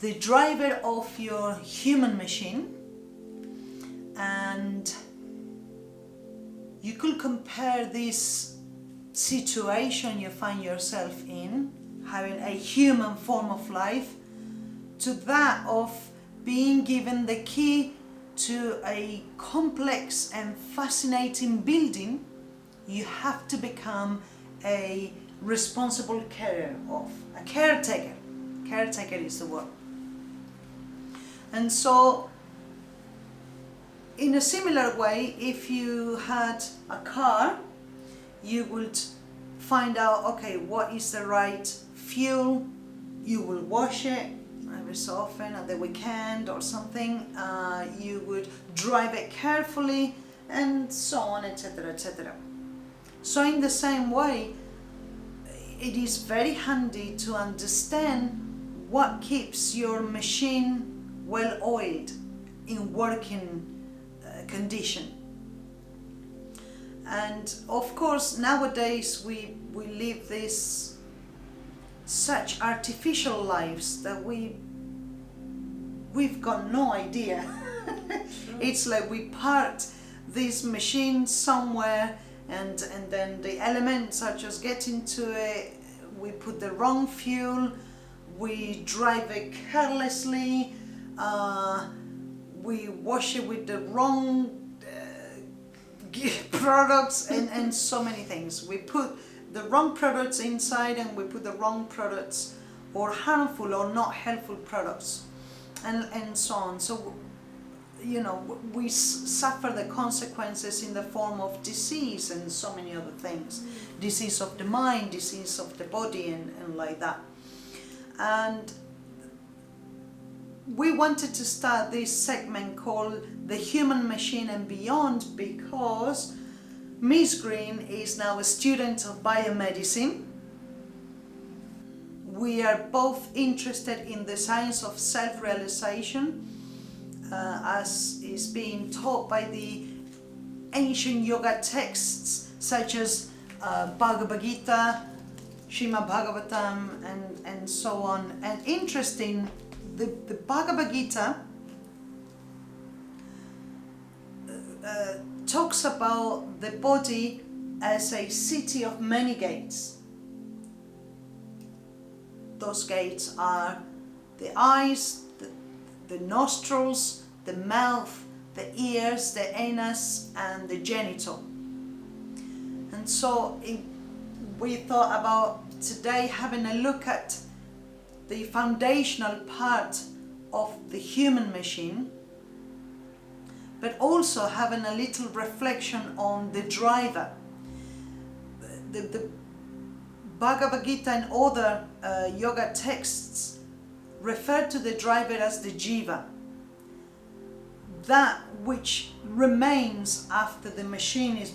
the driver of your human machine, and you could compare this situation you find yourself in, having a human form of life, to that of being given the key to a complex and fascinating building you have to become a responsible carer of, a caretaker. Caretaker is the word. And so, in a similar way, if you had a car, you would find out, okay, what is the right fuel. You will wash it every so often at the weekend or something. You would drive it carefully, and so on, etc., etc. So in the same way, it is very handy to understand what keeps your machine well oiled in working condition. And of course, nowadays we live this such artificial lives that we've got no idea. It's like we parked this machine somewhere, and then the elements are just getting to it. We put the wrong fuel, we drive it carelessly, we wash it with the wrong products, and so many things. We put the wrong products inside, and we put the wrong products, or harmful or not helpful products, and so on. So, you know, we suffer the consequences in the form of disease and so many other things. Disease of the mind, disease of the body, and like that. And we wanted to start this segment called The Human Machine and Beyond because Miss Green is now a student of biomedicine. We are both interested in the science of self-realization, as is being taught by the ancient yoga texts such as Bhagavad Gita, Srimad Bhagavatam, and so on. And interesting, the Bhagavad Gita talks about the body as a city of many gates. Those gates are the eyes, the nostrils, the mouth, the ears, the anus, and the genital. And so we thought about today having a look at the foundational part of the human machine, but also having a little reflection on the driver. The Bhagavad Gita and other yoga texts refer to the driver as the jiva, that which remains after the machine is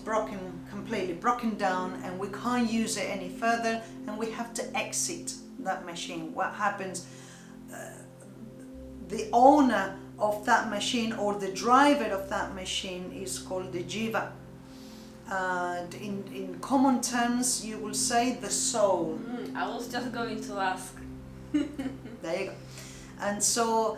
completely broken down, and we can't use it any further, and we have to exit that machine. What happens? The owner of that machine, or the driver of that machine, is called the jiva. In common terms, you will say the soul. I was just going to ask. There you go. And so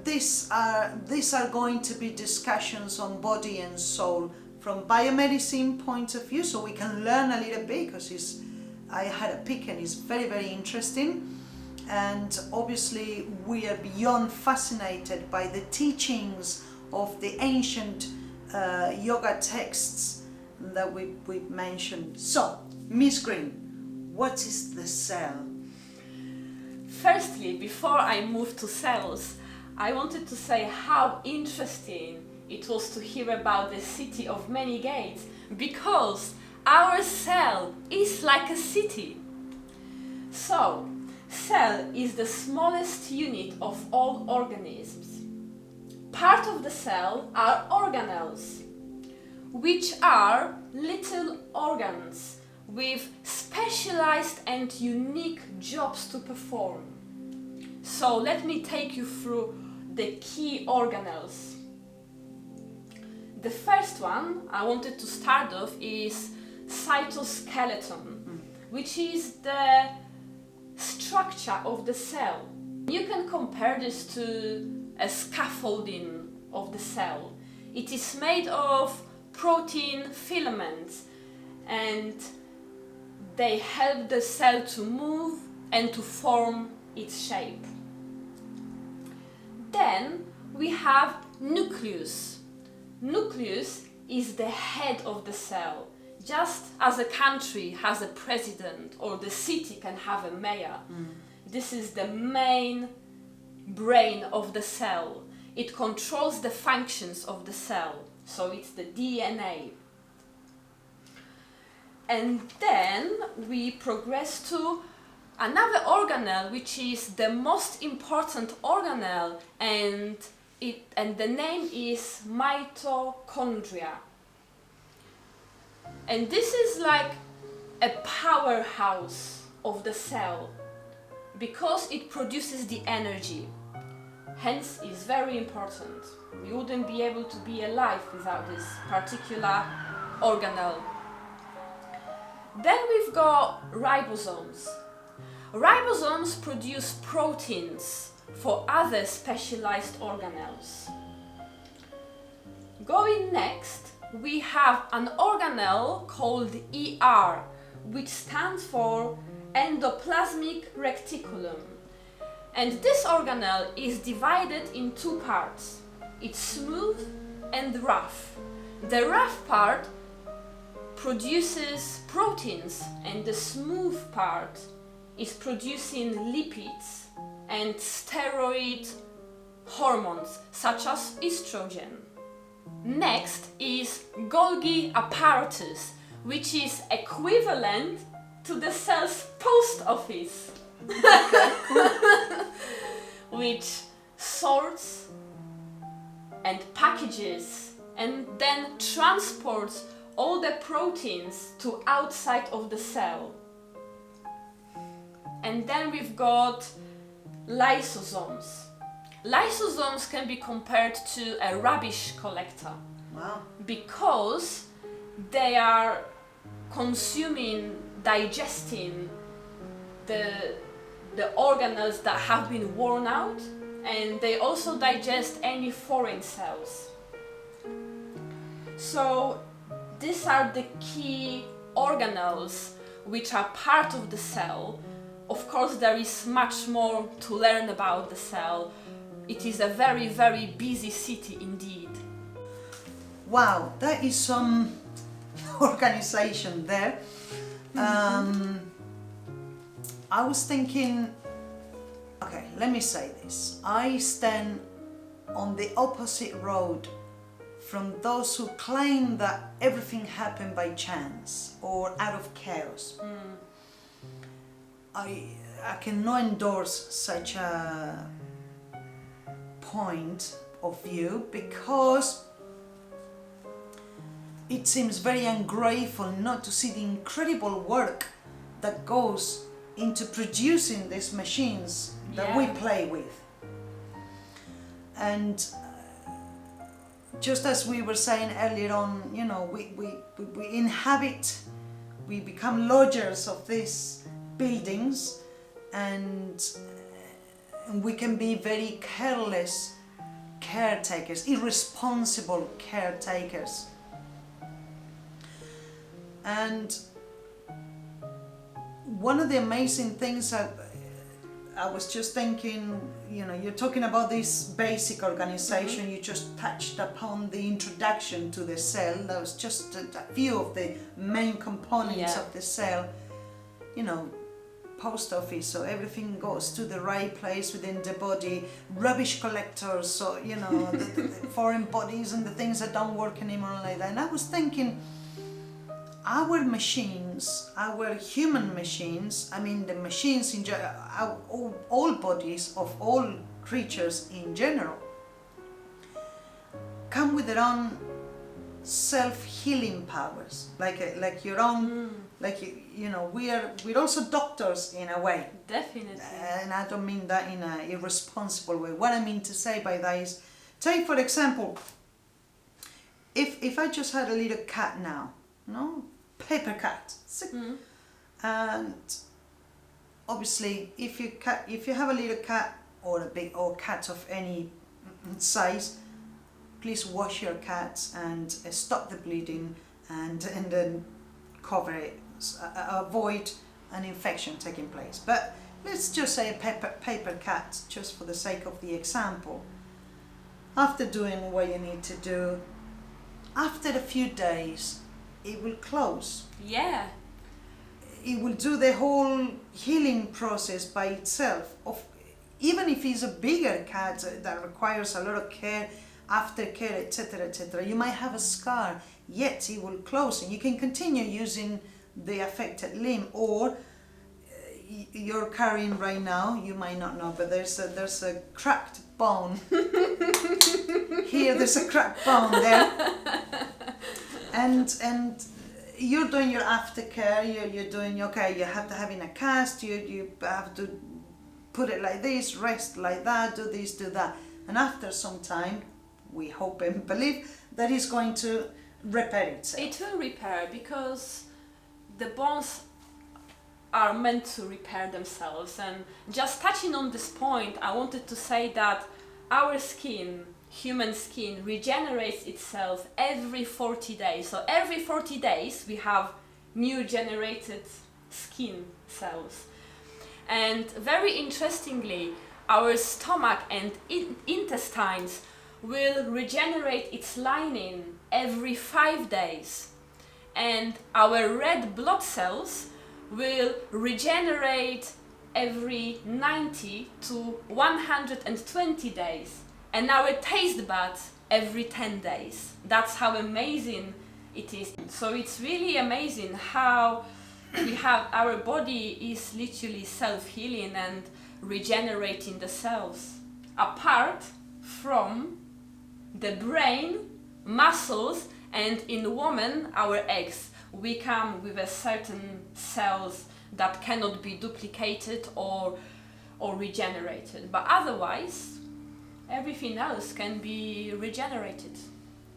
these are going to be discussions on body and soul from biomedicine point of view, so we can learn a little bit, because I had a pick and it's very, very interesting. And obviously we are beyond fascinated by the teachings of the ancient yoga texts that we've mentioned. So, Miss Green, what is the cell? Firstly, before I move to cells, I wanted to say how interesting it was to hear about the city of many gates, because our cell is like a city. So, cell is the smallest unit of all organisms. Part of the cell are organelles, which are little organs with specialized and unique jobs to perform. So let me take you through the key organelles. The first one I wanted to start off is cytoskeleton, which is the structure of the cell. You can compare this to a scaffolding of the cell. It is made of protein filaments, and they help the cell to move and to form its shape. Then we have nucleus. Nucleus is the head of the cell. Just as a country has a president or the city can have a mayor, this is the main brain of the cell. It controls the functions of the cell, so it's the DNA. And then we progress to another organelle, which is the most important organelle, and the name is mitochondria. And this is like a powerhouse of the cell because it produces the energy. Hence, it's very important. We wouldn't be able to be alive without this particular organelle. Then we've got ribosomes. Ribosomes produce proteins for other specialized organelles. Going next, we have an organelle called ER, which stands for endoplasmic reticulum. And this organelle is divided in two parts. It's smooth and rough. The rough part produces proteins, and the smooth part is producing lipids and steroid hormones such as estrogen. Next is Golgi apparatus, which is equivalent to the cell's post office, which sorts and packages and then transports all the proteins to outside of the cell. And then we've got lysosomes. Lysosomes can be compared to a rubbish collector. Wow. Because they are consuming, digesting the organelles that have been worn out, and they also digest any foreign cells. So these are the key organelles which are part of the cell. Of course, there is much more to learn about the cell. It is a very, very busy city indeed. Wow, that is some organization there. I was thinking, okay, let me say this. I stand on the opposite road from those who claim that everything happened by chance or out of chaos. I cannot endorse such a point of view because it seems very ungrateful not to see the incredible work that goes into producing these machines that we play with. And just as we were saying earlier on, you know, we inhabit, we become lodgers of these buildings, and we can be very careless caretakers, irresponsible caretakers. And one of the amazing things I was just thinking, you know, you're talking about this basic organization, you just touched upon the introduction to the cell. That was just a few of the main components of the cell. You know, post office, so everything goes to the right place within the body. Rubbish collectors, so you know, the foreign bodies and the things that don't work anymore like that. And I was thinking, our machines, our human machines, I mean the machines in general, all bodies of all creatures in general, come with their own self-healing powers, like your own, like you know, we're also doctors in a way. Definitely. And I don't mean that in an irresponsible way. What I mean to say by that is, take for example, if I just had a little cat now, no, paper cat, and obviously if you have a little cat or a big or cat of any size, please wash your cats and stop the bleeding and then cover it, avoid an infection taking place. But let's just say a paper cat, just for the sake of the example. After doing what you need to do, after a few days, it will close. Yeah. It will do the whole healing process by itself. Even if it's a bigger cat that requires a lot of care, aftercare, etc., etc., you might have a scar, yet it will close and you can continue using the affected limb. Or you're carrying right now, you might not know, but there's a cracked bone. Here, there's a cracked bone there, and you're doing your aftercare. You're doing okay. You have to have in a cast. You have to put it like this, rest like that, do this, do that, and after some time, we hope and believe that it's going to repair itself. It will repair because the bones are meant to repair themselves. And just touching on this point, I wanted to say that our skin, human skin, regenerates itself every 40 days. So every 40 days we have new generated skin cells. And very interestingly, our stomach and intestines will regenerate its lining every 5 days. And our red blood cells will regenerate every 90 to 120 days. And our taste buds every 10 days. That's how amazing it is. So it's really amazing how we have our body is literally self-healing and regenerating the cells, apart from the brain, muscles, and in women, our eggs. We come with a certain cells that cannot be duplicated or regenerated, but otherwise everything else can be regenerated.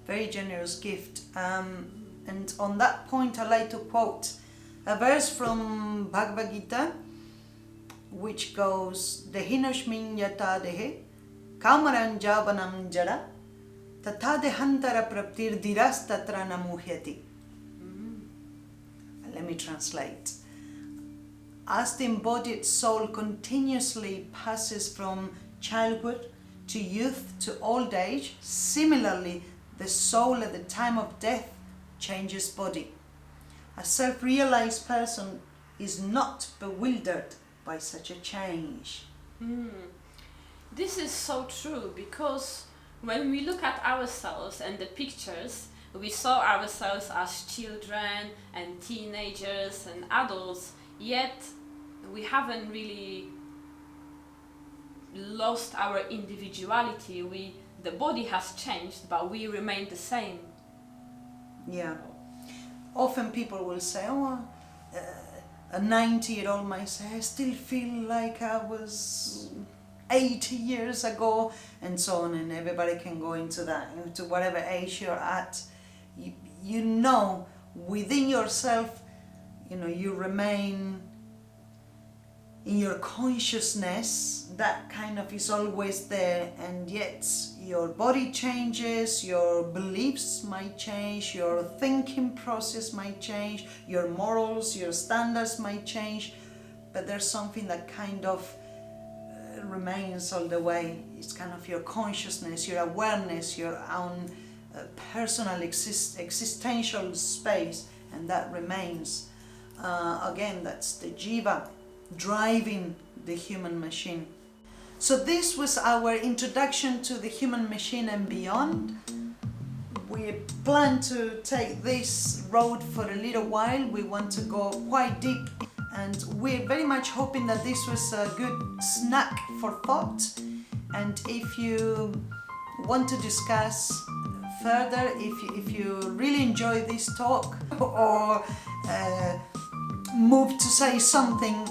Very generous gift. And on that point, I like to quote a verse from Bhagavad Gita, which goes, Dehinoshmin yata dehe, kamaran javanam jada, tata dehantara praptir diras tatra namuhyati. Let me translate. As the embodied soul continuously passes from childhood to youth to old age, similarly, the soul at the time of death changes body. A self-realized person is not bewildered by such a change. This is so true, because when we look at ourselves and the pictures, we saw ourselves as children and teenagers and adults, yet we haven't really lost our individuality. The body has changed, but we remain the same. Yeah. Often people will say, a 90-year-old might say, I still feel like I was 80 years ago, and so on, and everybody can go into that, into whatever age you're at. You know, within yourself, you remain in your consciousness, that kind of is always there, and yet your body changes, your beliefs might change, your thinking process might change, your morals, your standards might change, but there's something that kind of remains all the way. It's kind of your consciousness, your awareness, your own personal existential space, and that remains. Again, that's the jiva driving the human machine. So this was our introduction to the human machine and beyond. We plan to take this road for a little while. We want to go quite deep, and we're very much hoping that this was a good snack for thought. And if you want to discuss further, if you really enjoy this talk, or move to say something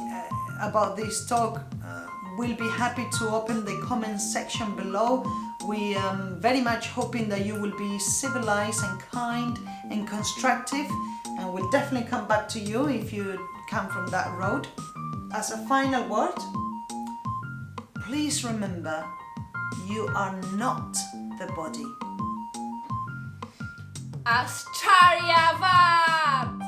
about this talk, we'll be happy to open the comments section below. We very much hoping that you will be civilized and kind and constructive, and we'll definitely come back to you if you come from that road. As a final word, please remember, you are not the body. Ascharya